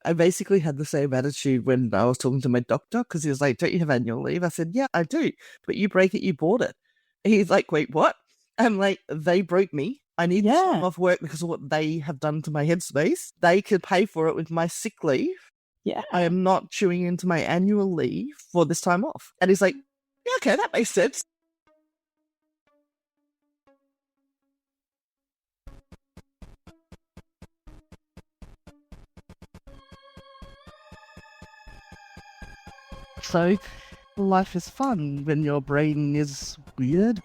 I basically had the same attitude when I was talking to my doctor because he was like, don't you have annual leave? I said, yeah, I do. But you break it, you bought it. And he's like, wait, what? I'm like, they broke me. I need time off work because of what they have done to my headspace. They could pay for it with my sick leave. Yeah. I am not chewing into my annual leave for this time off. And he's like, yeah, okay, that makes sense. So life is fun when your brain is weird.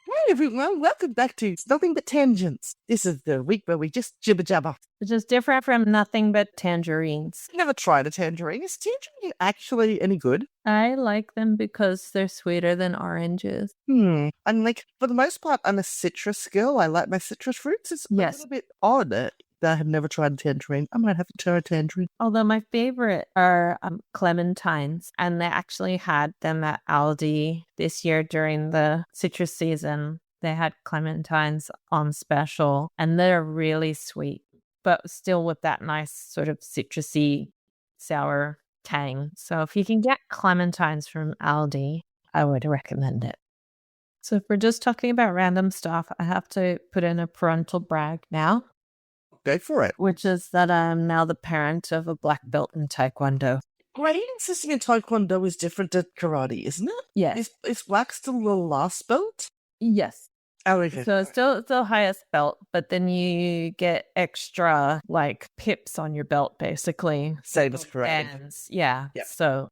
Hey everyone, welcome back to Nothing But Tangents. This is the week where we just jibber jabber. Which is different from Nothing But Tangerines. Never tried a tangerine. Is tangerine actually any good? I like them because they're sweeter than oranges. And like, for the most part, I'm a citrus girl. I like my citrus fruits. It's a little bit odd that I have never tried a tangerine. I might have to try a tangerine. Although my favorite are clementines, and they actually had them at Aldi this year during the citrus season. They had clementines on special, and they're really sweet, but still with that nice sort of citrusy, sour tang. So if you can get clementines from Aldi, I would recommend it. So if we're just talking about random stuff, I have to put in a parental brag now. Go for it. Which is that I'm now the parent of a black belt in Taekwondo. Grading system in Taekwondo is different to karate, isn't it? Yes. Is black still the last belt? Yes. Oh, okay. So it's still highest belt, but then you get extra like pips on your belt, basically. Same as karate. Yeah. So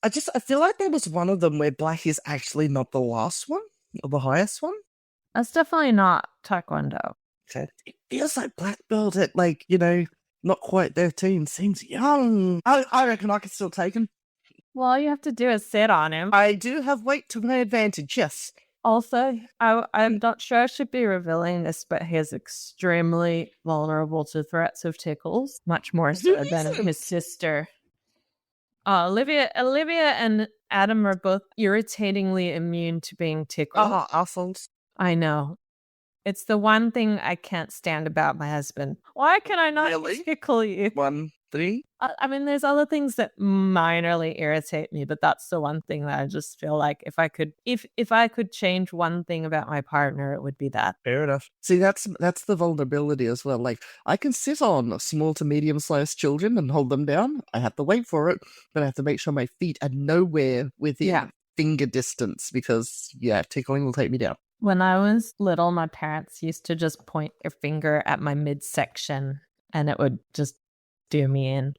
I feel like there was one of them where black is actually not the last one or the highest one. That's definitely not Taekwondo. It feels like black belt at not quite 13 seems young. I reckon I could still take him. Well, all you have to do is sit on him. I do have weight to my advantage, yes. Also, I'm not sure I should be revealing this, but he is extremely vulnerable to threats of tickles, much more so than his sister. Olivia and Adam are both irritatingly immune to being tickled. Oh, assholes. I know. It's the one thing I can't stand about my husband. Why can I not tickle you? 1, 3. I mean, there's other things that minorly irritate me, but that's the one thing that I just feel like if I could change one thing about my partner, it would be that. Fair enough. See, that's the vulnerability as well. Like, I can sit on small to medium-sized children and hold them down. I have to wait for it, but I have to make sure my feet are nowhere within finger distance because, tickling will take me down. When I was little, my parents used to just point their finger at my midsection and it would just do me in.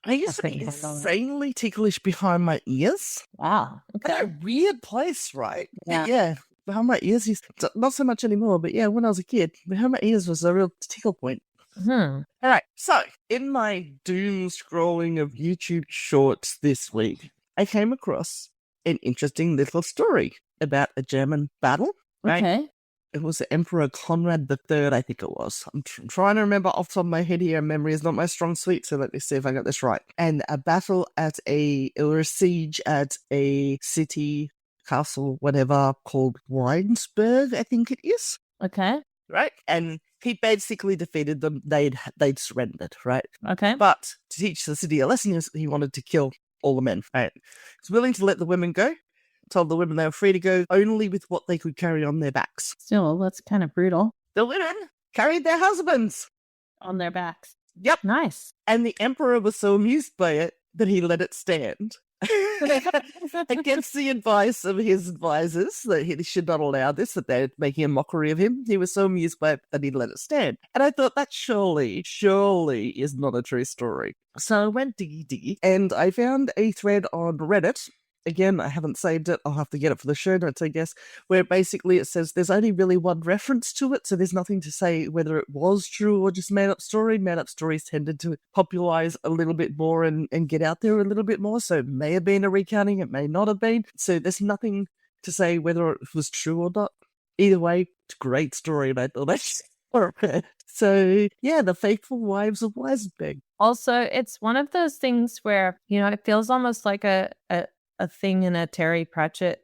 I used to be insanely ticklish behind my ears. Wow. Okay. A weird place, right? Yeah. Behind my ears, not so much anymore, but yeah, when I was a kid, behind my ears was a real tickle point. All right. So, in my doom scrolling of YouTube shorts this week, I came across an interesting little story about a German battle. Right? Okay. It was Emperor Conrad III, I think it was. I'm trying to remember off the top of my head here. Memory is not my strong suit, so let me see if I got this right. And a battle or a siege at a city, castle, whatever, called Weinsberg, I think it is. Okay. Right? And he basically defeated them. They'd surrendered, right? Okay. But to teach the city a lesson, he wanted to kill all the men, right? He's willing to let the women go. Told the women they were free to go only with what they could carry on their backs. Still, that's kind of brutal. The women carried their husbands on their backs. Yep. Nice. And the emperor was so amused by it that he let it stand. Against the advice of his advisors that he should not allow this, that they're making a mockery of him. He was so amused by it that he let it stand. And I thought that surely is not a true story. So I went diggy, and I found a thread on Reddit. Again, I haven't saved it. I'll have to get it for the show notes, I guess, where basically it says there's only really one reference to it, so there's nothing to say whether it was true or just made-up story. Made-up stories tended to popularize a little bit more and get out there a little bit more, so it may have been a recounting, it may not have been. So there's nothing to say whether it was true or not. Either way, it's a great story, and I thought that's alright. So, yeah, the Faithful Wives of Weinsberg. Also, it's one of those things where, it feels almost like a thing in a Terry Pratchett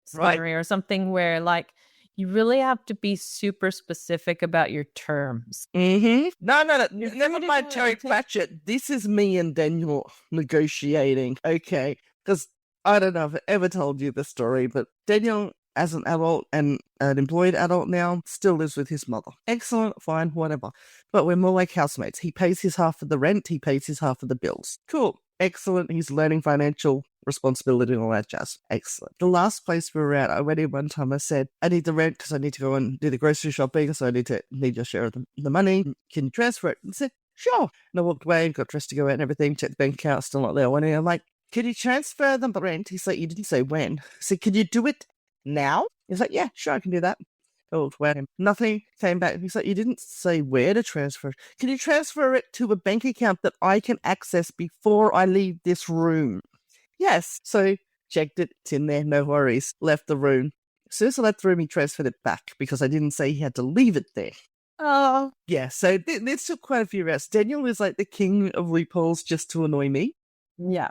story or something where, like, You really have to be super specific about your terms. No, never free mind to Terry take- Pratchett. This is me and Daniel negotiating. Okay, because I don't know if I ever told you the story, but Daniel, as an adult and an employed adult now, still lives with his mother. Excellent, fine, whatever. But we're more like housemates. He pays his half of the rent, he pays his half of the bills. Cool, excellent. He's learning financial responsibility and all that jazz. Excellent. The last place we were at, I went in one time, I said, I need the rent because I need to go and do the grocery shopping, so I need your share of the money. Can you transfer it? And he said, sure. And I walked away and got dressed to go out and everything, checked the bank account, still not there. I'm like, can you transfer the rent? He's like, you didn't say when. I said, can you do it now? He's like, yeah, sure, I can do that. Oh, wow. Nothing came back. He's like, you didn't say where to transfer it. Can you transfer it to a bank account that I can access before I leave this room? Yes. So checked it. It's in there. No worries. Left the room. As soon as I left the room, he transferred it back because I didn't say he had to leave it there. Oh. Yeah. So this took quite a few rounds. Daniel is like the king of loopholes just to annoy me. Yeah.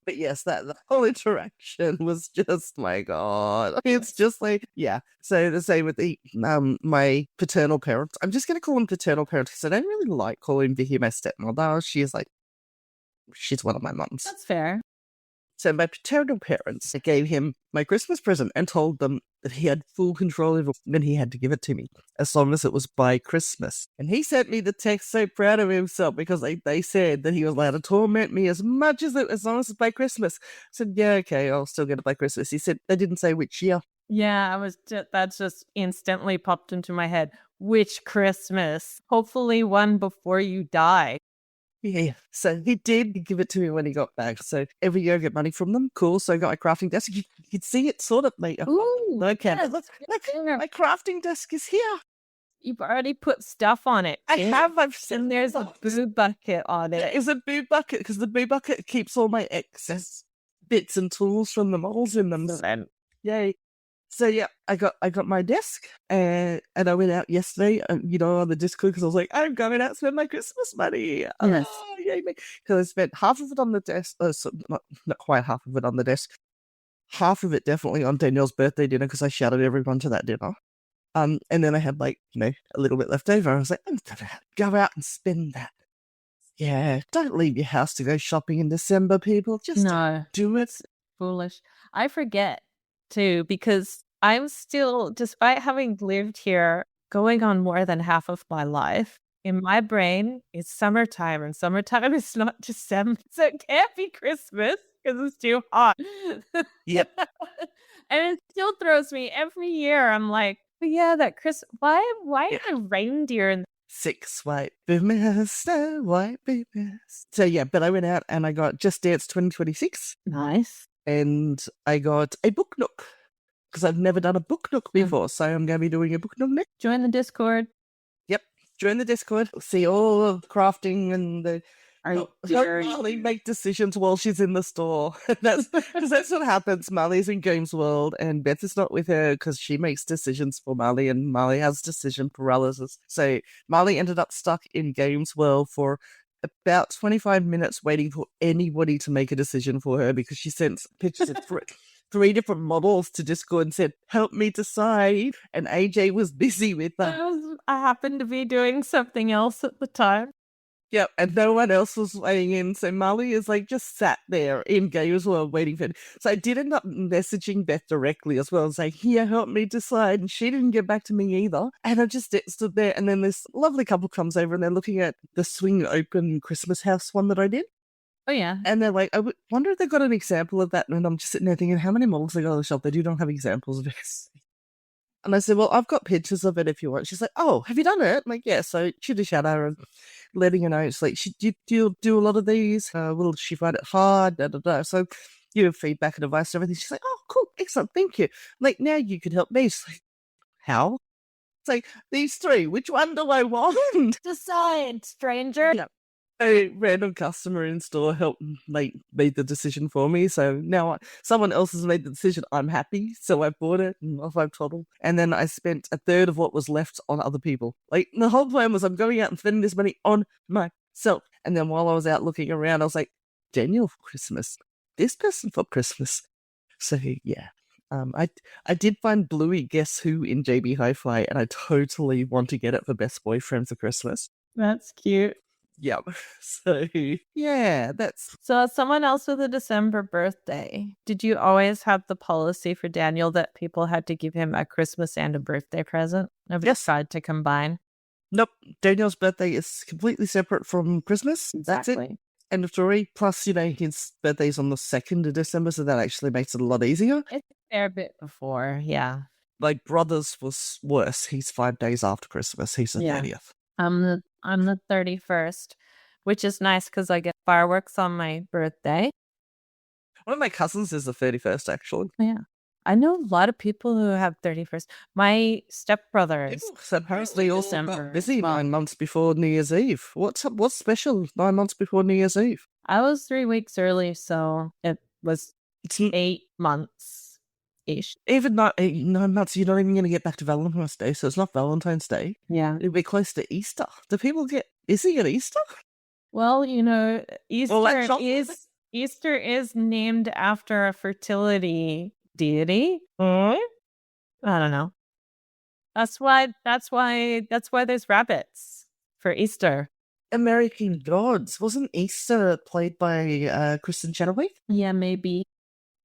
But yes, the whole interaction was just, my God. It's just like, yeah. So the same with my paternal parents. I'm just going to call them paternal parents because I don't really like calling Vicky my stepmother. She's one of my mums. That's fair. So my paternal parents gave him my Christmas present and told them that he had full control over it, and he had to give it to me as long as it was by Christmas. And he sent me the text so proud of himself because they said that he was allowed to torment me as much as long as it's by Christmas. I said, yeah, okay, I'll still get it by Christmas. He said they didn't say which year. Yeah, that's just instantly popped into my head. Which Christmas? Hopefully one before you die. Yeah, so he did give it to me when he got back. So every year I get money from them. Cool. So I got my crafting desk. You could see it sort of later. Ooh, Okay. yes, Look, my crafting desk is here. You've already put stuff on it. I have. And there's a boo bucket on it. It's a boo bucket because the boo bucket keeps all my excess bits and tools from the models in them. Yay. So yeah, I got my desk and I went out yesterday, on the Discord because I was like, I'm going out to spend my Christmas money. Yes. Oh, yay me. Because I spent half of it on the desk, not quite half of it on the desk, half of it definitely on Danielle's birthday dinner because I shouted everyone to that dinner. And then I had a little bit left over. I was like, I'm gonna go out and spend that. Yeah, don't leave your house to go shopping in December, people. Just do it. Foolish. I forget too, because I'm still, despite having lived here going on more than half of my life, in my brain, it's summertime, and summertime is not December, so it can't be Christmas because it's too hot. Yep. And it still throws me every year. I'm like, but yeah, that why are reindeer in 6 white babies, white babies. So yeah, but I went out and I got Just Dance 2026. Nice. And I got a book nook because I've never done a book nook before. So I'm going to be doing a book nook next. Join the Discord. Yep. Join the Discord. See all of crafting and the... Molly make decisions while she's in the store. That's what happens. Molly's in Games World and Beth is not with her because she makes decisions for Molly and Molly has decision paralysis. So Molly ended up stuck in Games World for about 25 minutes waiting for anybody to make a decision for her because she sent pictures of three different models to Discord and said, help me decide. And AJ was busy with that. I happened to be doing something else at the time. Yep, and no one else was weighing in. So Molly is just sat there in Games World waiting for it. So I did end up messaging Beth directly as well and saying, here, help me decide. And she didn't get back to me either. And I just stood there. And then this lovely couple comes over and they're looking at the swing open Christmas house one that I did. Oh, yeah. And they're like, I wonder if they've got an example of that. And I'm just sitting there thinking, how many models they got on the shelf? They do not have examples of this. And I said, well, I've got pictures of it if you want. She's like, oh, have you done it? I'm like, yeah. So shoot a shout out and letting her know. It's like, do you do a lot of these? Will she find it hard? Da, da, da. So feedback and advice and everything. She's like, oh, cool. Excellent. Thank you. Like, now you can help me. She's like, how? It's like, these 3, which one do I want? Decide, stranger. Yeah. A random customer in store helped made the decision for me. So now someone else has made the decision. I'm happy. So I bought it and off I've toddled. And then I spent a third of what was left on other people. Like the whole plan was I'm going out and spending this money on myself. And then while I was out looking around, I was like, Daniel for Christmas. This person for Christmas. So yeah. I did find Bluey Guess Who in JB Hi-Fi, and I totally want to get it for Best Boyfriend for Christmas. That's cute. Yep. So yeah, that's So as someone else with a December birthday, did you always have the policy for Daniel that people had to give him a Christmas and a birthday present? Nobody Yes. tried to combine. Nope. Daniel's birthday is completely separate from Christmas. That's it. Exactly. End of story. Plus, his birthday's on the 2nd of December, so that actually makes it a lot easier. It's a fair bit before, yeah. Like, brother's was worse. He's 5 days after Christmas. He's the 30th. I'm the 31st, which is nice because I get fireworks on my birthday. One of my cousins is the 31st, actually. Yeah. I know a lot of people who have 31st. My stepbrothers. Supposedly also December got busy as well. 9 months before New Year's Eve. What's special 9 months before New Year's Eve? I was 3 weeks early, so it was It's 8 months-ish. even not 9 months. You're not even going to get back to Valentine's Day, so it's not Valentine's Day. Yeah. It'll be close to Easter. Do people get busy at Easter? Well, Easter that's Easter is named after a fertility deity. I don't know. That's why there's rabbits for Easter. American Gods. Wasn't Easter played by Kristen Chenoweth? Yeah, maybe.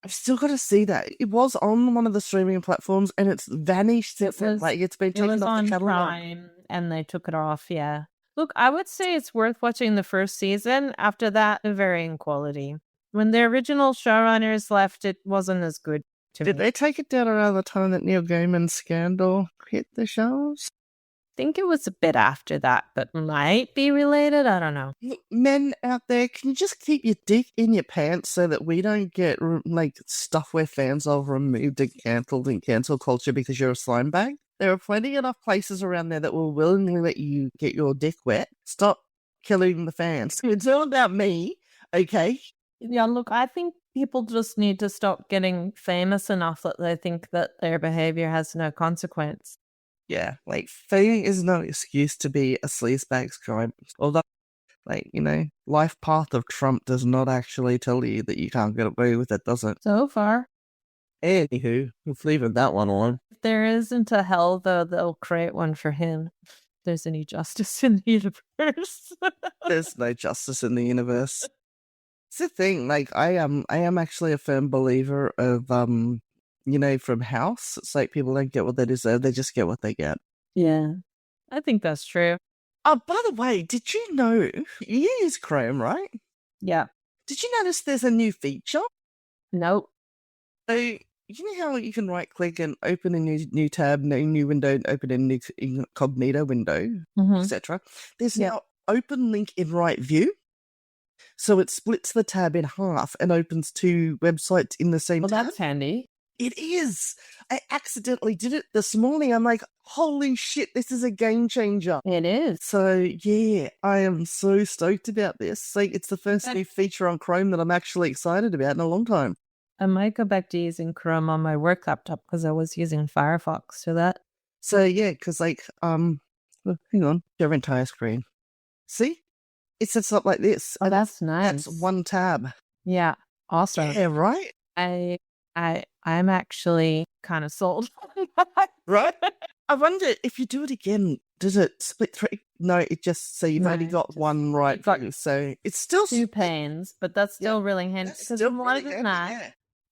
I've still got to see that. It was on one of the streaming platforms, and it's vanished since then. Like, it's been It taken was off the on catalog. Prime, and they took it off. Yeah. Look, I would say it's worth watching the first season. After that, varying quality. When the original showrunners left, it wasn't as good to Did me. they take it down around the time that Neil Gaiman's scandal hit the shows? I think it was a bit after that, but might be related. I don't know. Look, men out there, can you just keep your dick in your pants so that we don't get stuff we're fans of removed and cancelled in cancel culture because you're a slime bag? There are plenty enough places around there that will willingly let you get your dick wet. Stop killing the fans. It's all about me, okay? Yeah, look, I think people just need to stop getting famous enough that they think that their behavior has no consequence. Yeah, fame is no excuse to be a sleazebag's crime. Although, life path of Trump does not actually tell you that you can't get away with it, does it? So far. Anywho, let's leave that one alone. If there isn't a hell, though, they'll create one for him. If there's any justice in the universe. There's no justice in the universe. It's the thing, I am actually a firm believer of, from House. It's like people don't get what they deserve, they just get what they get. Yeah. I think that's true. Oh, by the way, did you know, you use Chrome, right? Yeah. Did you notice there's a new feature? Nope. So, you know how you can right-click and open a new tab, new window, and open a new incognito window, etc.? There's now open link in right view. So it splits the tab in half and opens 2 websites in the same tab. Well, that's handy. It is. I accidentally did it this morning. I'm like, holy shit, this is a game changer. It is. So, yeah, I am so stoked about this. It's the first new feature on Chrome that I'm actually excited about in a long time. I might go back to using Chrome on my work laptop because I was using Firefox for that. So, yeah, because, hang on, your entire screen. See? It sets up like this. Oh, that's nice. That's one tab. Yeah, awesome. Yeah, right? I'm actually kind of sold. Right? I wonder if you do it again, does it split 3? No, it just, so you've only got one right view. So it's still 2 panes, but that's still really handy. Because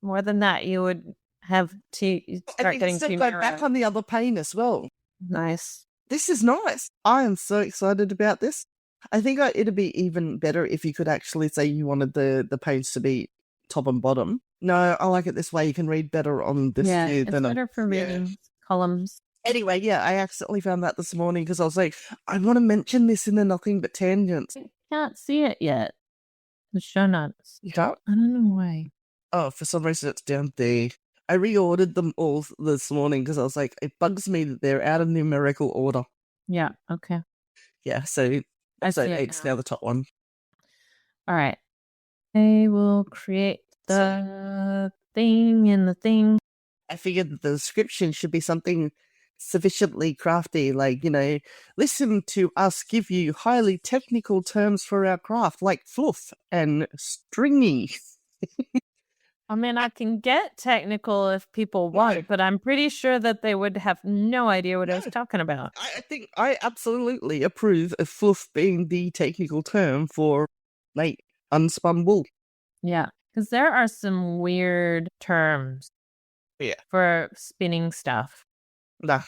more than that, you would have to start getting too go back on the other pane as well. Nice. This is nice. I am so excited about this. I think it'd be even better if you could actually say you wanted the panes to be top and bottom. No, I like it this way. You can read better on this view it's than better for reading columns. Anyway, yeah, I accidentally found that this morning because I was like, I want to mention this in the Nothing But Tangents. I can't see it yet. The show notes. You can't? I don't know why. Oh, for some reason it's down there. I reordered them all this morning because I was like, it bugs me that they're out of numerical order. Yeah, okay. Yeah, so episode 8's now the top one. All right. I will create the thing in the thing. I figured that the description should be something sufficiently crafty, listen to us give you highly technical terms for our craft, like fluff and stringy. I mean, I can get technical if people want, but I'm pretty sure that they would have no idea what I was talking about. I think I absolutely approve of fluff being the technical term for, like, unspun wool. Yeah, because there are some weird terms for spinning stuff. Nah.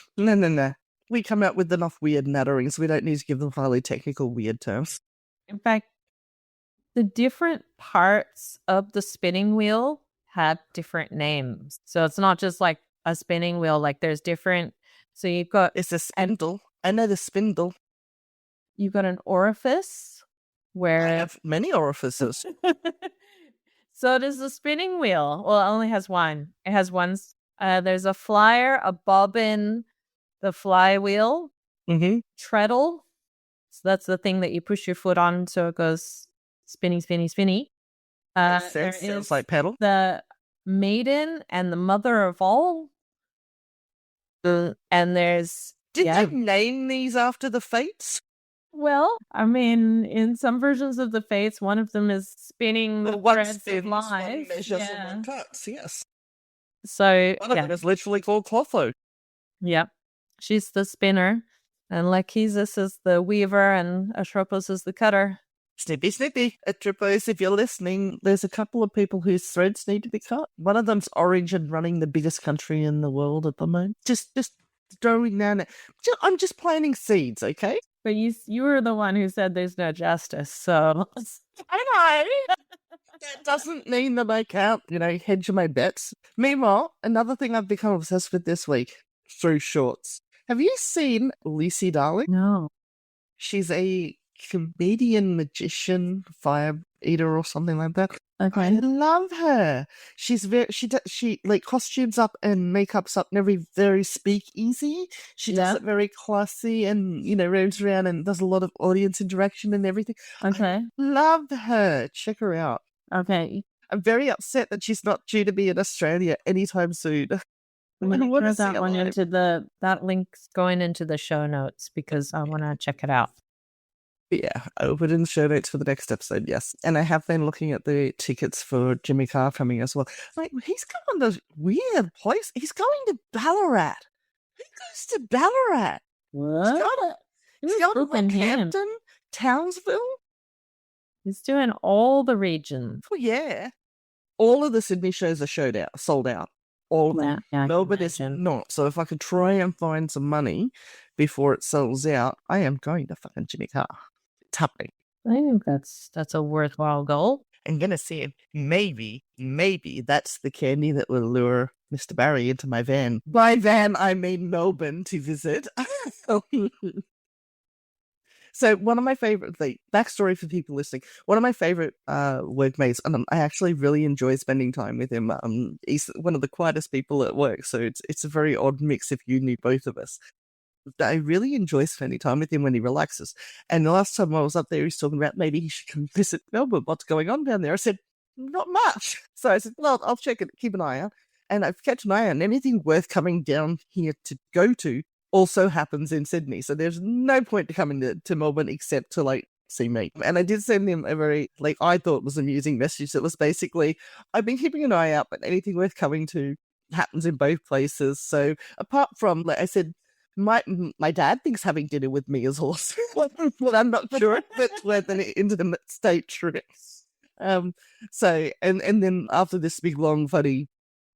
We come out with enough weird natterings. We don't need to give them highly technical weird terms. In fact, the different parts of the spinning wheel have different names. So it's not just like a spinning wheel, like there's different. So you've got It's a spindle. I know the spindle. You've got an orifice where I have many orifices. So does the spinning wheel. Well, it only has one. It has one. There's a flyer, a bobbin, the flywheel, treadle. So that's the thing that you push your foot on so it goes spinny, spinny, spinny. There is like pedal. The maiden and the mother of all. And there's... Did they name these after the fates? Well, I mean, in some versions of the fates, one of them is spinning the threads of life. One measures and one cuts, yes. So, one of them is literally called Clotho. Yep. She's the spinner, and Lachesis is the weaver, and Atropos is the cutter. Snippy, snippy. Atropos, if you're listening, there's a couple of people whose threads need to be cut. One of them's orange and running the biggest country in the world at the moment. Just throwing down it. I'm just planting seeds, okay? But you were the one who said there's no justice, so... I know! That doesn't mean that I can't, hedge my bets. Meanwhile, another thing I've become obsessed with this week, through shorts. Have you seen Lucy Darling? No. She's a comedian, magician, fire eater or something like that. Okay. I love her. She's she like costumes up and makeups up and very speakeasy. She does it very classy and, roams around and does a lot of audience interaction and everything. Okay. I love her. Check her out. Okay. I'm very upset that she's not due to be in Australia anytime soon. I'm going to throw that one into that link's going into the show notes because I want to check it out. Yeah, I'll put in the show notes for the next episode, yes. And I have been looking at the tickets for Jimmy Carr coming as well. Like, he's going to weird place. He's going to Ballarat. Who goes to Ballarat? What? He's going to Rockhampton, Townsville. He's doing all the regions. Oh, yeah. All of the Sydney shows are sold out. All of them. Melbourne is not. So if I could try and find some money before it sells out, I am going to fucking Jimmy Carr. It's happening. I think that's a worthwhile goal. I'm going to see if maybe that's the candy that will lure Mr. Barry into my van. By van, I mean Melbourne to visit. So one of my favorite, backstory for people listening, one of my favorite workmates, and I actually really enjoy spending time with him. He's one of the quietest people at work, so it's a very odd mix if you knew both of us. I really enjoy spending time with him when he relaxes. And the last time I was up there, he was talking about maybe he should come visit Melbourne. What's going on down there? I said, not much. So I said, well, I'll check it, keep an eye out. And I've kept an eye on anything worth coming down here to go to also happens in Sydney. So there's no point to coming to Melbourne except to see me. And I did send him a very, I thought was amusing message that was basically, I've been keeping an eye out, but anything worth coming to happens in both places. So apart from, I said, my dad thinks having dinner with me is awesome. Well, I'm not sure if it's worth an intimate state trip. So, and then after this big, long, funny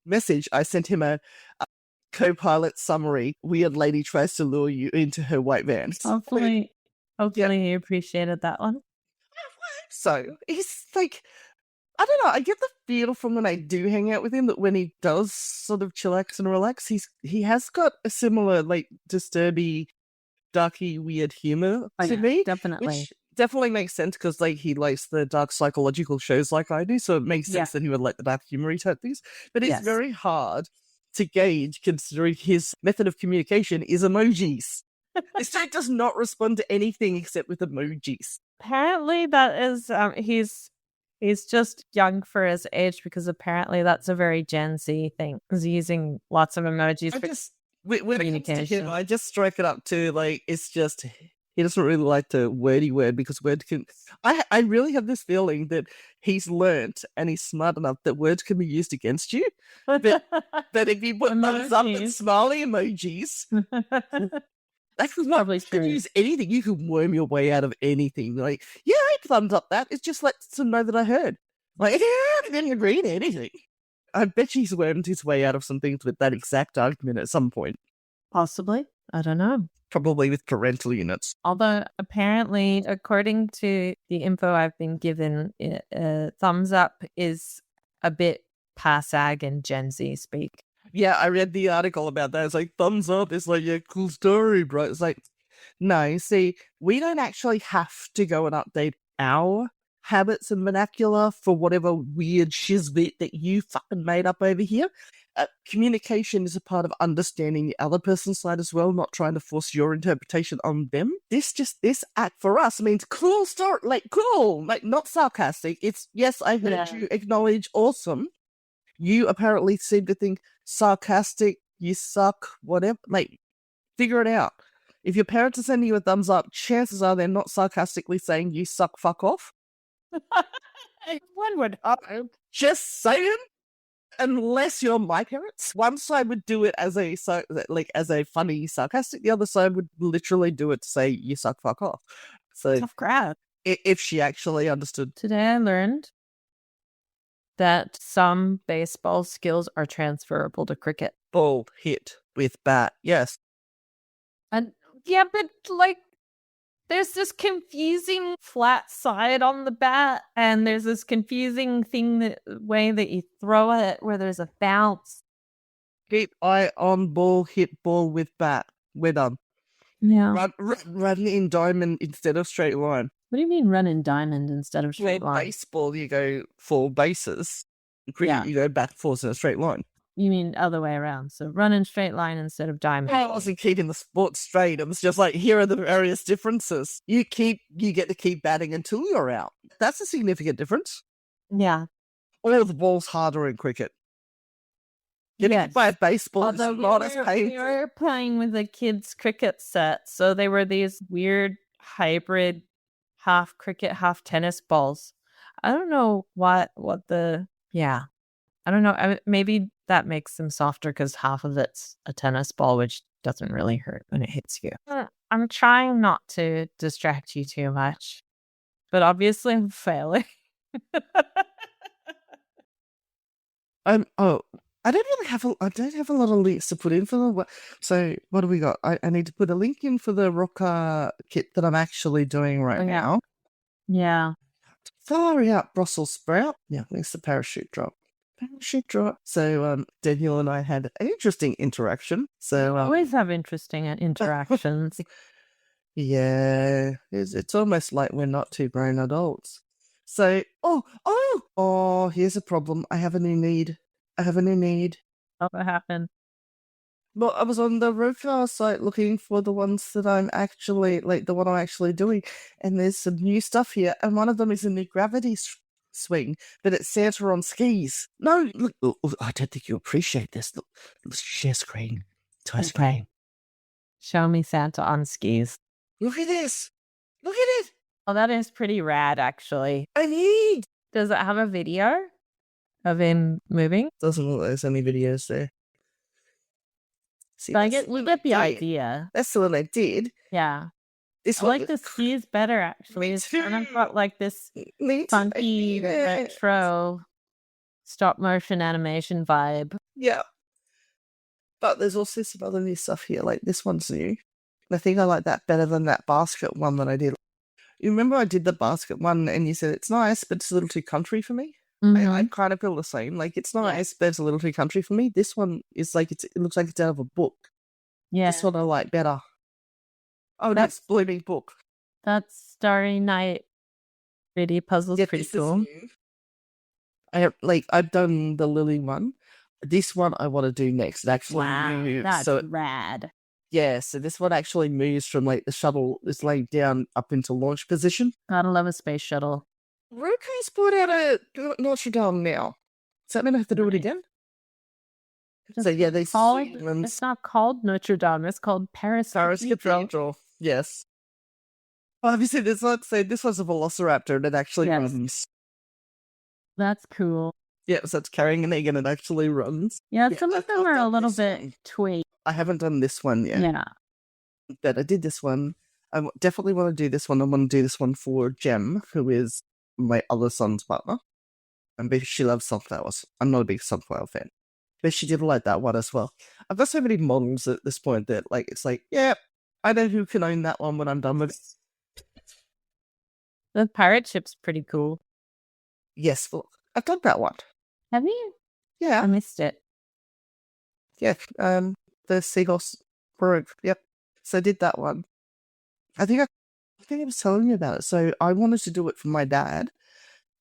message, I sent him a co-pilot summary. Weird lady tries to lure you into her white van. Hopefully he appreciated that one. So he's I don't know, I get the feel from when I do hang out with him that when he does sort of chillax and relax, he has got a similar disturby, darky, weird humor to me. Definitely. Which definitely makes sense because he likes the dark psychological shows like I do, so it makes sense that he would like the dark humory type things. But it's very hard to gauge considering his method of communication is emojis. This dude does not respond to anything except with emojis. Apparently that is he's just young for his age because apparently that's a very Gen Z thing. He's using lots of emojis for when it comes to him, I just strike it up to it's just He doesn't really like the wordy word because word can. I really have this feeling that he's learnt and he's smart enough that words can be used against you. That if you put thumbs up and Emojis. smiley emojis, that's not Probably you can true. use anything. You can worm your way out of anything. Like, yeah, I thumbs up that. It just lets them know that I heard. Like, yeah, I didn't agree to anything. I bet he's wormed his way out of some things with that exact argument at some point. Possibly. I don't know. Probably with parental units. Although apparently, according to the info I've been given, thumbs up is a bit passag in Gen Z speak. Yeah, I read the article about that. It's like, thumbs up. It's like, yeah, cool story, bro. It's like, no, see, we don't actually have to go and update our habits and vernacular for whatever weird shizbit that you fucking made up over here. Communication is a part of understanding the other person's side as well, not trying to force your interpretation on them. This act for us means cool story, like cool, like not sarcastic. It's, yes, I heard you acknowledge, awesome. You apparently seem to think sarcastic, you suck, whatever. Like, figure it out. If your parents are sending you a thumbs up, chances are they're not sarcastically saying you suck, fuck off. One would hope. Just saying. Unless you're my parents, one side would do it as a funny sarcastic, the other side would literally do it to say you suck, fuck off. So Tough crowd. If she actually understood. Today I learned that some baseball skills are transferable to cricket. Ball hit with bat, yes. And yeah, but like there's this confusing flat side on the bat, and there's this confusing way that you throw it where there's a bounce. Keep eye on ball, hit ball with bat. We're done. Yeah. Run in diamond instead of straight line. What do you mean run in diamond instead of straight line? Baseball, you go 4 bases. Cricket, you go back 4 in a straight line. You mean other way around. So run in straight line instead of diamond. I wasn't keeping the sport straight. It was just like, here are the various differences. You get to keep batting until you're out. That's a significant difference. Yeah. Or the ball's harder in cricket. Getting hit by a baseball is not as painful. We were playing with a kid's cricket set. So they were these weird hybrid half cricket, half tennis balls. I don't know I don't know. Maybe that makes them softer because half of it's a tennis ball, which doesn't really hurt when it hits you. I'm trying not to distract you too much, but obviously I'm failing. I don't have a lot of links to put in for the. So what do we got? I need to put a link in for the rocker kit that I'm actually doing right now. Yeah. Far out Brussels sprout. Yeah, where's the parachute drop? So Daniel and I had an interesting interaction. So always have interesting interactions. Yeah, it's almost like we're not 2 grown adults. So here's a problem. I have a new need. Oh, what happened? Well, I was on the Rocar site looking for the ones that I'm actually the one I'm actually doing, and there's some new stuff here, and one of them is a new gravity swing, but it's Santa on skis. No, look, I don't think you appreciate this. Look, share screen. Screen. Show me Santa on skis. Look at this. Look at it. Oh, that is pretty rad, actually. Does it have a video of him moving? Doesn't look like there's any videos there. See, I get the idea. That's the one I did. Yeah. This I like the skis better, actually. It's kind of got like this funky retro stop motion animation vibe. Yeah. But there's also some other new stuff here. Like this one's new. I think I like that better than that basket one that I did. You remember I did the basket one and you said it's nice, but it's a little too country for me? Mm-hmm. I kind of feel the same. Like it's nice, but it's a little too country for me. This one is like it looks like it's out of a book. Yeah. This one I like better. Oh, that's Blooming Book. That's Starry Night 3D puzzles. Yeah, pretty cool. I've done the Lily one. This one I want to do next. It actually moves. That's rad. Yeah, so this one actually moves from the shuttle is laid down up into launch position. Gotta love a space shuttle. Roku's put out a Notre Dame now. Does that mean I have to do it again? So yeah, it's not called Notre Dame. It's called Paris Cathedral. Yes. Well, have you seen this one? So this was a velociraptor and it actually Yes. runs. That's cool. Yeah, so it's carrying an egg and it actually runs. Yeah, Yeah, some of them I've are a done little this bit one. twee. I haven't done this one yet, Yeah. but I did this one. Definitely want to do this one. I want to do this one for Jem, who is my other son's partner. And because she loves sunflowers. I'm not a big sunflower fan. But she did like that one as well. I've got so many models at this point that it's like, yeah, I know who can own that one when I'm done with it. The pirate ship's pretty cool. Yes, well, I've done that one. Have you? Yeah. I missed it. Yeah, the seahorse broke. Yep. So I did that one. I think I was telling you about it. So I wanted to do it for my dad,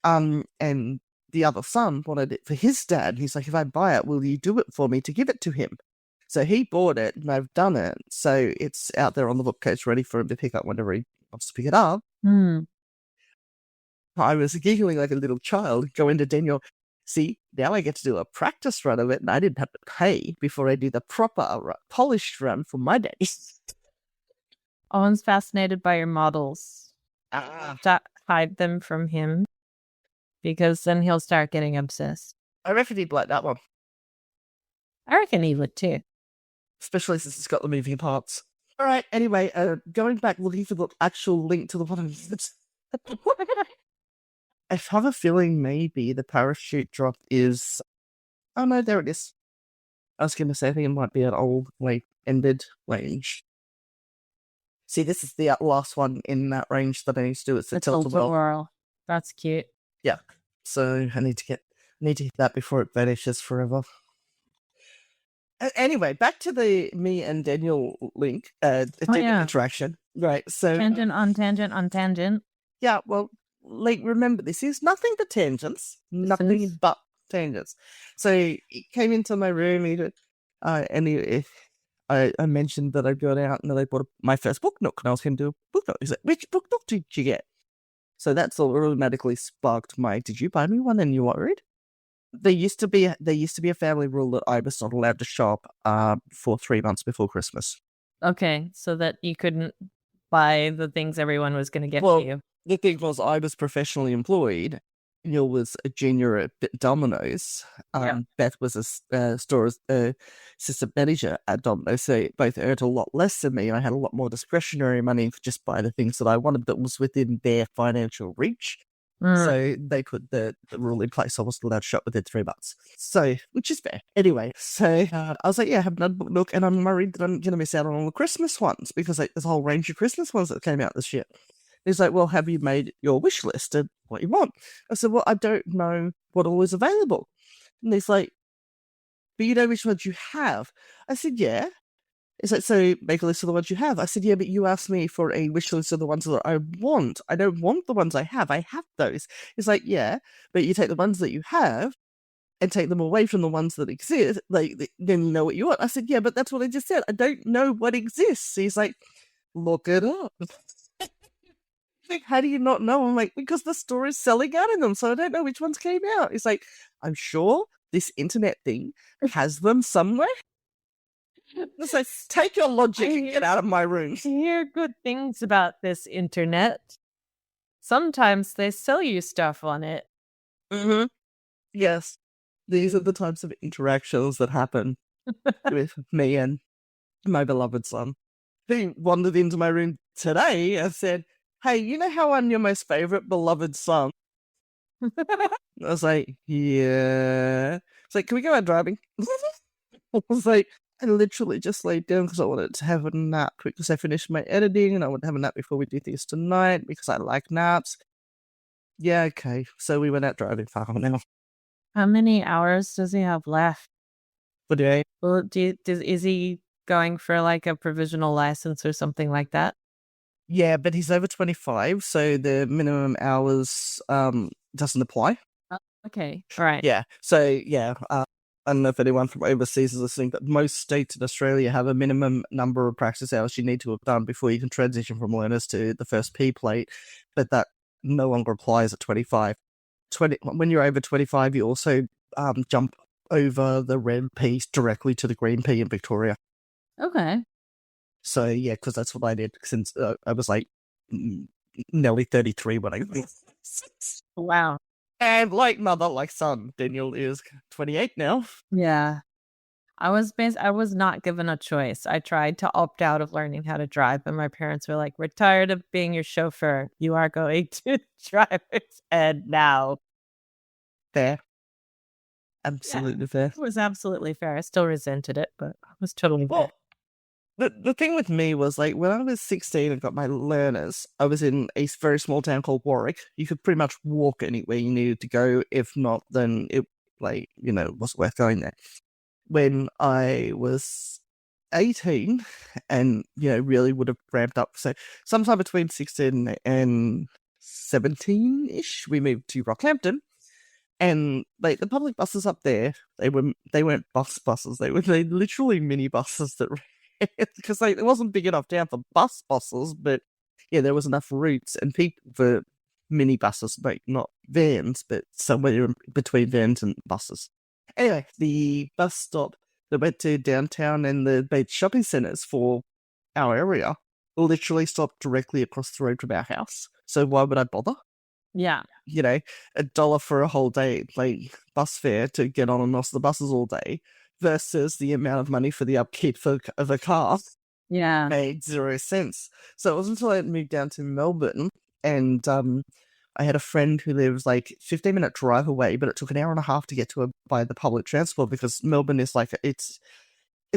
and the other son wanted it for his dad. He's like, if I buy it, will you do it for me to give it to him? So he bought it, and I've done it. So it's out there on the bookcase, ready for him to pick up whenever he wants to pick it up. I was giggling like a little child, going to Daniel. See, now I get to do a practice run of it, and I didn't have to pay before I do the proper polished run for my daddy. Owen's fascinated by your models. Ah. Hide them from him, because then he'll start getting obsessed. I reckon he'd like that one. I reckon he would too. Especially since it's got the moving parts. All right, anyway, going back, looking for the actual link to the one. I have a feeling maybe the parachute drop is... Oh no, there it is. I was going to say, I think it might be an old, ended range. See, this is the last one in that range that I need to do. It's the tilt-a-whirl. That's cute. Yeah. So I need to hit that before it vanishes forever. Anyway, back to the me and Daniel link, interaction. Right, so... Tangent on tangent on tangent. Yeah, well, remember, this is nothing but tangents. Nothing but tangents. So he came into my room, I mentioned that I'd gone out and that I bought my first book nook, and I was going to do a book nook. He's like, which book nook did you get? So that's all automatically sparked did you buy me one and you worried? There used to be a family rule that I was not allowed to shop for 3 months before Christmas. Okay, so that you couldn't buy the things everyone was going to get for you. The thing was, I was professionally employed. Neil was a junior at Domino's. Beth was a store assistant manager at Domino's. So both earned a lot less than me. I had a lot more discretionary money to just buy the things that I wanted that was within their financial reach. So they put the rule in place. I wasn't allowed to shop within 3 months. So, which is fair. Anyway, so I was like, yeah, I have another book nook, and I'm worried that I'm going to miss out on all the Christmas ones because there's a whole range of Christmas ones that came out this year. He's like, well, have you made your wish list of what you want? I said, well, I don't know what all is available. And he's like, but you know which ones you have? I said, yeah. He's like, so make a list of the ones you have. I said, yeah, but you asked me for a wish list of the ones that I want. I don't want the ones I have. I have those. He's like, yeah, but you take the ones that you have and take them away from the ones that exist. Then you know what you want. I said, yeah, but that's what I just said. I don't know what exists. He's like, look it up. Like, how do you not know? I'm like, because the store is selling out in them, so I don't know which ones came out. It's like, I'm sure this internet thing has them somewhere. It's like, take your logic and get out of my room. I hear good things about this internet. Sometimes they sell you stuff on it. Mm-hmm. Yes. These are the types of interactions that happen with me and my beloved son. He wandered into my room today and said, hey, you know how I'm your most favorite beloved son? I was like, yeah. It's like, can we go out driving? I was like, I literally just laid down because I wanted to have a nap because I finished my editing and I want to have a nap before we do things tonight because I like naps. Yeah, okay. So we went out driving for half an hour. How many hours does he have left? For the day. Well, is he going for like a provisional license or something like that? Yeah, but he's over 25, so the minimum hours doesn't apply. Okay, all right. Yeah, so yeah, I don't know if anyone from overseas is listening, but most states in Australia have a minimum number of practice hours you need to have done before you can transition from learners to the first P plate, but that no longer applies at 25. When you're over 25, you also jump over the red P directly to the green P in Victoria. Okay. So yeah, because that's what I did since I was like nearly 33 when I Wow. and like mother, like son, Daniel is 28 now. Yeah. I was not given a choice. I tried to opt out of learning how to drive, but my parents were like, "We're tired of being your chauffeur. You are going to drive it." And now, Fair. yeah, Absolutely fair. it was absolutely fair. I still resented it, but it was totally fair. Well, the thing with me was like when I was 16 and got my learners, I was in a very small town called Warwick. You could pretty much walk anywhere you needed to go. If not, then it wasn't worth going there. When I was 18 and really would have ramped up, so sometime between 16 and 17-ish, we moved to Rockhampton. And like the public buses up there, they weren't buses. They literally mini buses that because it wasn't big enough town for buses, but yeah, there was enough routes and people for mini buses, like not vans, but somewhere between vans and buses. Anyway, the bus stop that went to downtown and the main shopping centres for our area literally stopped directly across the road from our house. So why would I bother? Yeah. $1 for a whole day, like bus fare to get on and off the buses all day versus the amount of money for the upkeep of a car Yeah. made 0 sense. So it wasn't until I moved down to Melbourne and I had a friend who lives like 15-minute drive away, but it took an hour and a half to get to her by the public transport because Melbourne is like it's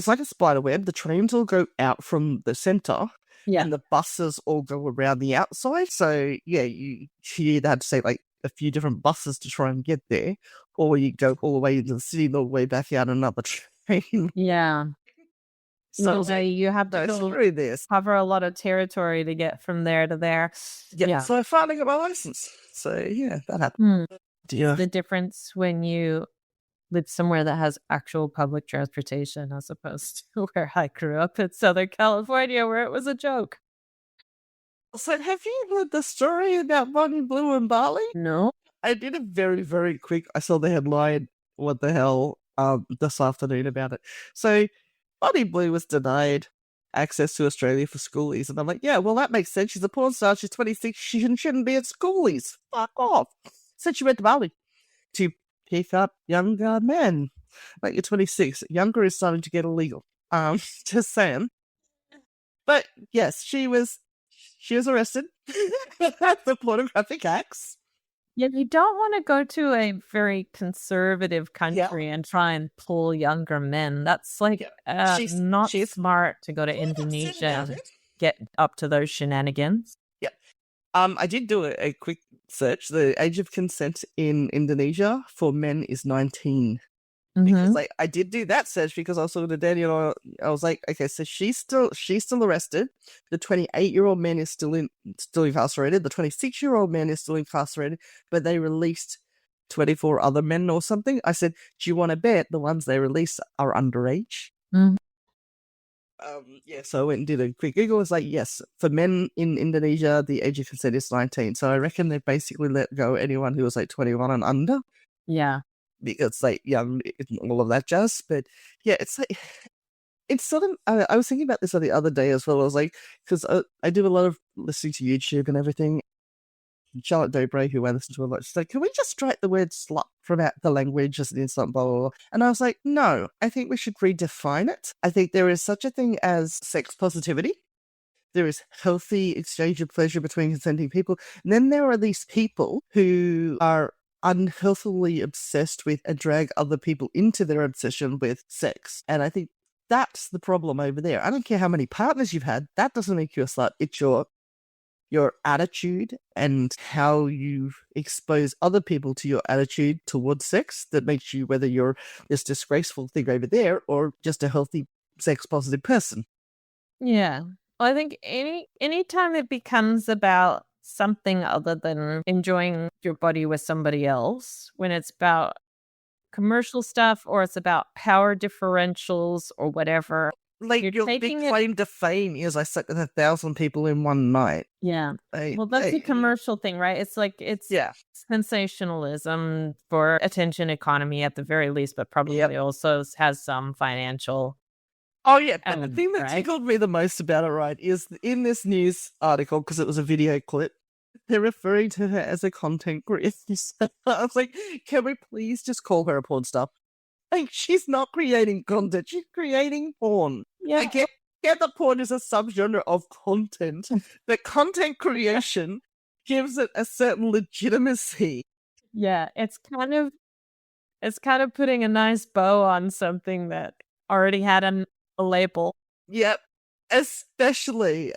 like a spider web. The trains all go out from the centre. Yeah. And the buses all go around the outside. So, yeah, you either had to take like a few different buses to try and get there, or you go all the way into the city, all the way back out another train. Yeah. So you have to go through this. cover a lot of territory to get from there to there. Yeah. So I finally got my license. So, yeah, that happened. Yeah. The difference when you live somewhere that has actual public transportation as opposed to where I grew up in Southern California where it was a joke. So have you heard the story about Bonnie Blue and Barley? No. I did a very, very quick, I saw the headline, what the hell, this afternoon about it. So Bonnie Blue was denied access to Australia for schoolies. And I'm like, yeah, well, that makes sense. She's a porn star. She's 26. She shouldn't be at schoolies. Fuck off. So she went to Bali to pick up younger men. Like, you're 26. Younger is starting to get illegal. Just saying. But yes, she was arrested for pornographic acts. Yeah, you don't want to go to a very conservative country and try and pull younger men. That's like not smart to go to Indonesia and get up to those shenanigans. Yeah. I did do a quick search. The age of consent in Indonesia for men is 19. Because like I did do that search because I was talking to Daniel. I was like, okay, so she's still arrested. The 28-year-old man is still incarcerated. The 26-year-old man is still incarcerated, but they released 24 other men or something. I said, do you want to bet the ones they released are underage? So I went and did a quick Google. It's like, yes, for men in Indonesia, the age of consent is 19. So I reckon they basically let go anyone who was like 21 and under. Yeah. Because like young, all of that jazz. But yeah, it's like, it's sort of, I was thinking about this the other day as well. I was like, because I do a lot of listening to YouTube and everything. Charlotte Dobre, who I listen to a lot, she's like, can we just strike the word slut from out the language as an insult, blah, blah, blah. And I was like, no, I think we should redefine it. I think there is such a thing as sex positivity. There is healthy exchange of pleasure between consenting people. And then there are these people who are unhealthily obsessed with and drag other people into their obsession with sex. And I think that's the problem over there. I don't care how many partners you've had. That doesn't make you a slut. It's your attitude and how you expose other people to your attitude towards sex that makes you, whether you're this disgraceful thing over there or just a healthy sex positive person. Yeah. Well, I think any time it becomes about something other than enjoying your body with somebody else, when it's about commercial stuff or it's about power differentials or whatever. Like your big claim to fame is I slept with 1,000 people in one night. Yeah. Well, that's a commercial thing, right? It's like, it's sensationalism for attention economy at the very least, but probably also has some financial Oh, yeah. But the thing that right? tickled me the most about it, right, is in this news article, because it was a video clip, they're referring to her as a content creator. I was like, can we please just call her a porn star? Like, she's not creating content, she's creating porn. Yeah. I get that porn is a subgenre of content, but content creation gives it a certain legitimacy. Yeah, it's kind of putting a nice bow on something that already had a label. Yep. Especially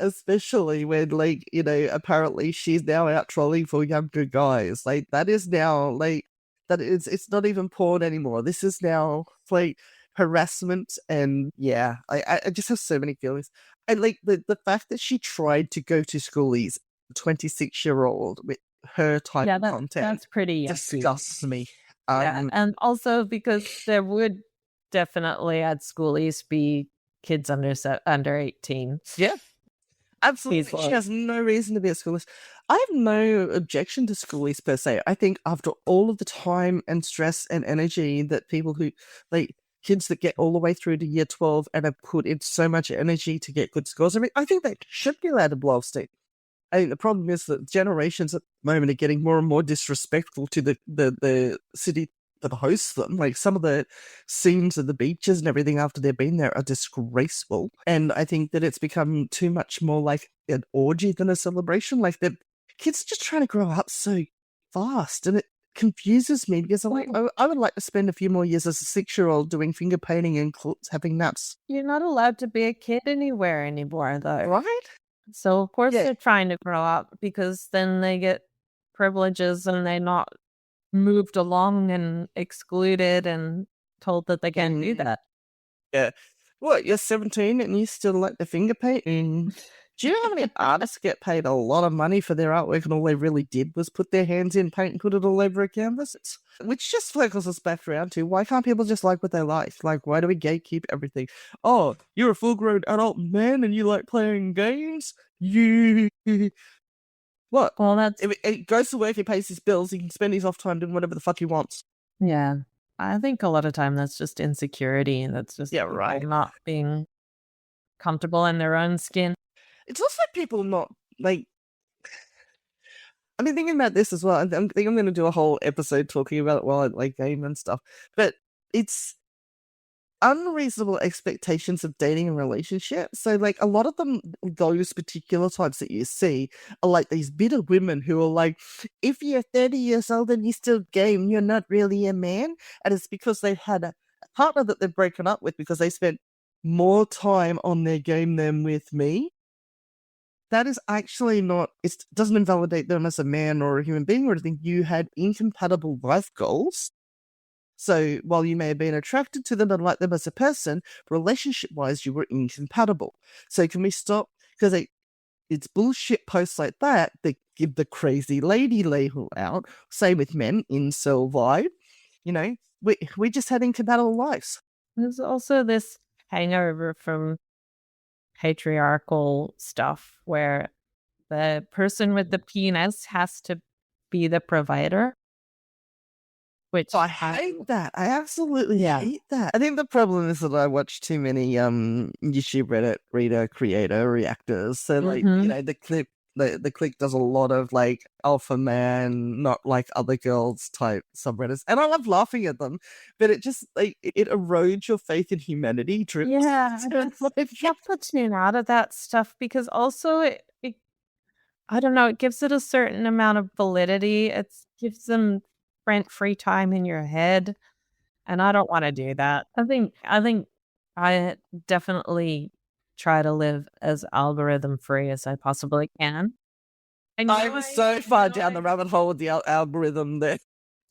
when, like, you know, apparently she's now out trolling for younger guys. Like, that is now, like, that is, it's not even porn anymore. This is now, like, harassment. And yeah, I just have so many feelings. And, like, the fact that she tried to go to schoolies, 26-year-old, with her type of content, that's pretty disgusts me. Yeah, and also because there would definitely at schoolies be kids under 18. Yeah. Absolutely. She has no reason to be at schoolies. I have no objection to schoolies per se. I think after all of the time and stress and energy that people who, like, kids that get all the way through to year 12 and have put in so much energy to get good scores, I mean, I think they should be allowed to blow off steam. I think the problem is that generations at the moment are getting more and more disrespectful to the city that hosts them. Like, some of the scenes of the beaches and everything after they've been there are disgraceful. And I think that it's become too much more like an orgy than a celebration. Like, the kids are just trying to grow up so fast, and it confuses me because I'm like, I would like to spend a few more years as a 6-year-old doing finger painting and having naps. You're not allowed to be a kid anywhere anymore, though. Right? So, of course, they're trying to grow up because then they get privileges and they're not moved along and excluded and told that they can't do that. Yeah. What, you're 17 and you still like the finger painting? Do you know how many artists get paid a lot of money for their artwork and all they really did was put their hands in paint and put it all over a canvas? Which just circles us back around to, why can't people just like what they like? Like, why do we gatekeep everything? Oh, you're a full-grown adult man and you like playing games? You... What? Well, that's... If it goes to work, he pays his bills, he can spend his off time doing whatever the fuck he wants. Yeah. I think a lot of time that's just insecurity, and that's just not being comfortable in their own skin. It's also people not, like... I've been thinking about this as well. I think I'm going to do a whole episode talking about it while I like game and stuff. But it's unreasonable expectations of dating and relationships. So, like, a lot of them, those particular types that you see, are like these bitter women who are like, if you're 30 years old and you still game, you're not really a man. And it's because they've had a partner that they've broken up with because they spent more time on their game than with me. That is actually not, it doesn't invalidate them as a man or a human being or anything. You had incompatible life goals. So while you may have been attracted to them and like them as a person, relationship-wise, you were incompatible. So can we stop? Because it's bullshit posts like that give the crazy lady label out. Same with men, incel vibe. You know, we just had incompatible lives. There's also this hangover from patriarchal stuff where the person with the penis has to be the provider. Which I hate that. I absolutely hate that. I think the problem is that I watch too many YouTube Reddit reader creator reactors. So like, you know, the click does a lot of like alpha man, not like other girls type subreddits. And I love laughing at them, but it just like it erodes your faith in humanity. Yeah. You have to tune out of that stuff because also it I don't know, it gives it a certain amount of validity. It gives them rent-free time in your head, and I don't want to do that. I think I definitely try to live as algorithm-free as I possibly can. I was so far down the rabbit hole with the algorithm there.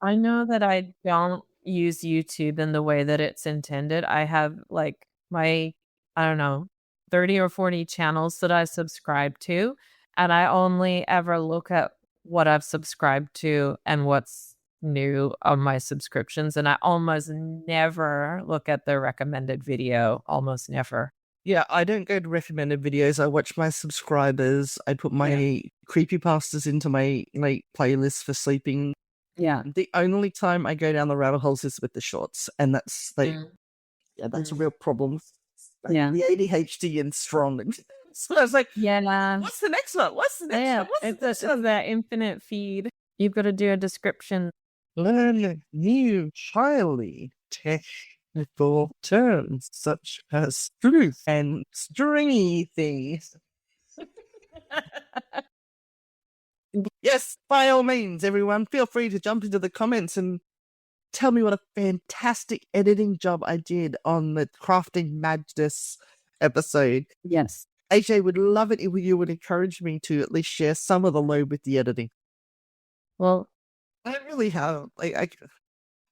I know that I don't use YouTube in the way that it's intended. I have like my, I don't know, 30 or 40 channels that I subscribe to, and I only ever look at what I've subscribed to and what's new on my subscriptions, and I almost never look at the recommended video. Almost never. Yeah, I don't go to recommended videos. I watch my subscribers. I put my creepypastas into my playlist for sleeping. Yeah. The only time I go down the rabbit holes is with the shorts, and that's that's a real problem. Yeah. The ADHD and strong. So I was like, Yeah. what's the next one? What's the next one? What's the next It's one? that infinite feed. You've got to do a description. Learn new, highly technical terms such as truth and stringy things. Yes, by all means, everyone, feel free to jump into the comments and tell me what a fantastic editing job I did on the Crafting Madness episode. Yes. AJ would love it if you would encourage me to at least share some of the load with the editing. Well, I really have.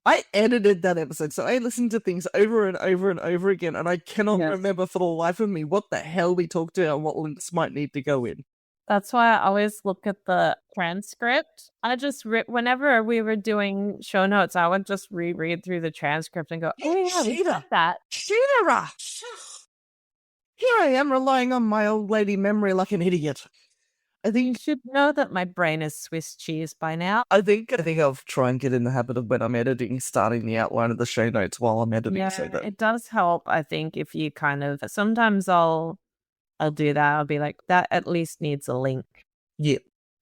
I edited that episode, so I listened to things over and over and over again, and I cannot remember for the life of me what the hell we talked about and what links might need to go in. that's why I always look at the transcript. I just, whenever we were doing show notes, I would just reread through the transcript and go, oh yeah, we got that. Cheater! Here I am relying on my old lady memory like an idiot. I think You should know that my brain is Swiss cheese by now. I think I'll try and get in the habit of when I'm editing, starting the outline of the show notes while I'm editing. Yeah, so that it does help, I think, if you kind of, sometimes I'll do that. I'll be like, that at least needs a link. Yeah.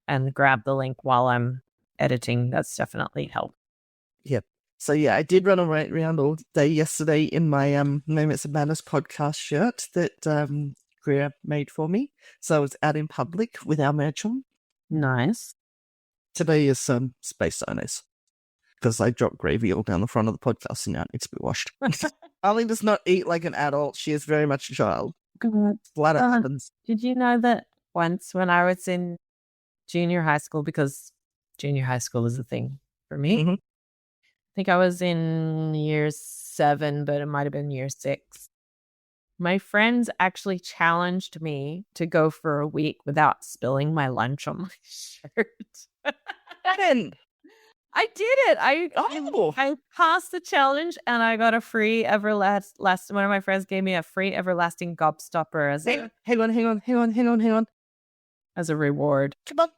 And grab the link while I'm editing. That's definitely helped. Yep. So yeah, I did run around all day yesterday in my Moments of Madness podcast shirt that Greer made for me. So I was out in public with our merch on. Nice. Today is Space Owners. Because I dropped gravy all down the front of the podcast and now it needs to be washed. Arlene does not eat like an adult. She is very much a child. God. Flat happens. Did you know that once when I was in junior high school, because junior high school is a thing for me. Mhm. I think I was in year 7, but it might have been year 6. My friends actually challenged me to go for a week without spilling my lunch on my shirt. And I did it. I passed the challenge and I got a free everlasting. One of my friends gave me a free everlasting gobstopper hang on. as a reward. Come on.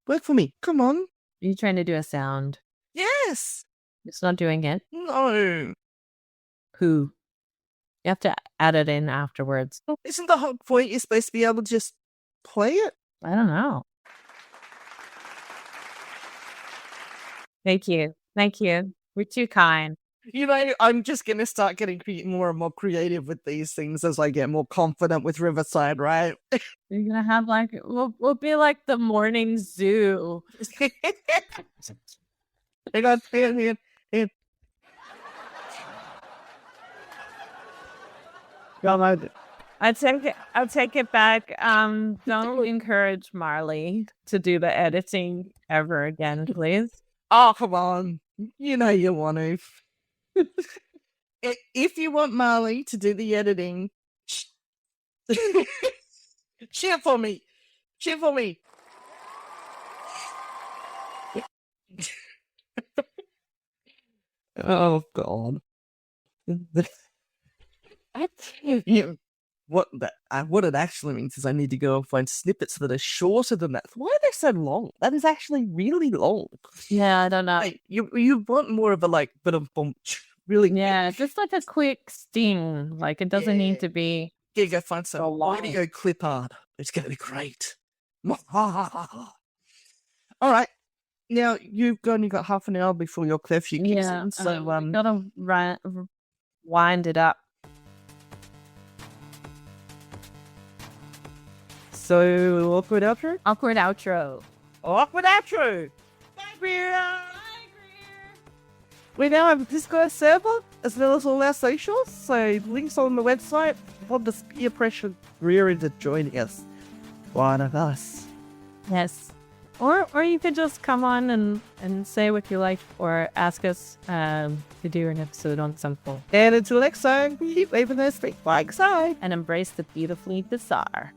Work for me. Come on. Are you trying to do a sound? Yes. It's not doing it. No. Who? You have to add it in afterwards. Isn't the whole point you're supposed to be able to just play it? I don't know. Thank you. We're too kind. You know, I'm just going to start getting more and more creative with these things as I get more confident with Riverside, right? You're going to have like, we'll be like the morning zoo. Hang on. I'll take it back. Don't encourage Marley to do the editing ever again, please. Oh, come on. You know you want to. If you want Marley to do the editing, cheer for me. Oh, God. What it actually means is I need to go and find snippets that are shorter than that. Why are they so long? That is actually really long. Yeah, I don't know. Like, you want more of a bit of really. Yeah, just like a quick sting. Like it doesn't need to be. Yeah, go find some video clip art. It's going to be great. All right. Now you've only got half an hour before your curfew kicks in, so we gotta wind it up. So awkward outro. Bye, Greer. We now have a Discord server as well as all our socials, so links on the website. Want the peer pressure Greer into joining us. One of us. Yes. Or you could just come on and say what you like or ask us to do an episode on something. And until next time, keep waving those feet like side and embrace the beautifully bizarre.